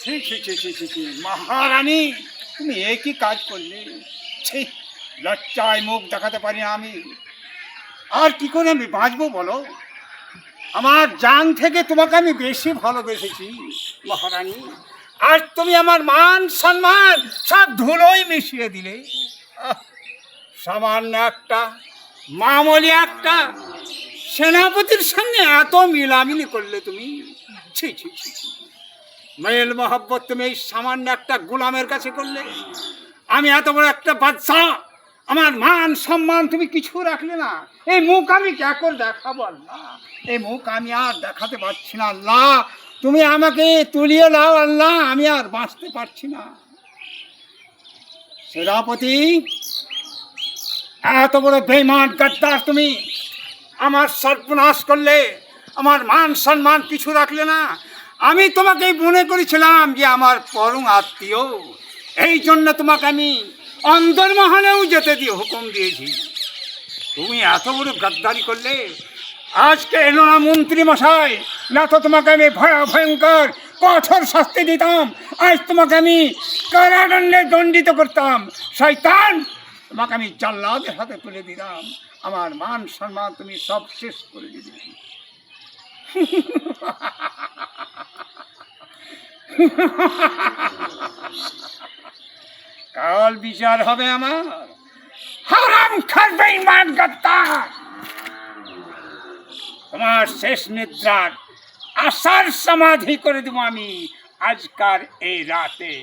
ছি ছি ছি ছি ছি ছি, মহারানী তুমি একই কাজ করলে। ছি, লজ্জায় মুখ দেখাতে পারি না আমি। আর কি করে আমি বাঁচবো বলো? আমার জান থেকে তোমাকে আমি বেশি ভালোবেসেছি মহারানী, আর তুমি আমার মান সম্মান সব ধুলোয় মিশিয়ে দিলে। আহ, সামান্য একটা মামুলি একটা সেনাপতির সঙ্গে এত মিলামিলি করলে তুমি। ছি ছি ছি ছি। মেল মহব্বত তুমি এই সামান্য একটা গোলামের কাছে করলে। আমি এত বড় একটা বাদশা, আমার মান সম্মান তুমি কিছু রাখলে না। এই মুখ আমি কে করে দেখাবো আল্লাহ? এই মুখ আমি আর দেখাতে পারছি না আল্লাহ। তুমি আমাকে তুলিয়ে নাও আল্লাহ, আমি আর বাঁচতে পারছি না। সেনাপতি, এত বড় বেঈমান গাদ্দার তুমি, আমার সর্বনাশ করলে, আমার মান সম্মান কিছু রাখলে না। আমি তোমাকে মনে করেছিলাম যে আমার পরম আত্মীয়, এই জন্য তোমাকে আমি অন্দরমহলেও যেতে দিয়ে হুকুম দিয়েছি। তুমি এত বড় গাদ্দারি করলে। আজকে এলো না মন্ত্রী মশাই, না তো তোমাকে আমি ভয়ঙ্কর কঠোর শাস্তি দিতাম। আজ তোমাকে আমি কারাদণ্ডে দণ্ডিত করতাম। শয়তান, তোমাকে আমি জাল্লাদের হাতে তুলে দিলাম। আমার মান সম্মান তুমি সব শেষ করে দিলে। কাল বিচার হবে আমার। হারাম খাবে ইমান গাদ্দার, তোমার শেষ নিদ্রার আশার সমাধি করে দেবো আমি আজকার এই রাতে।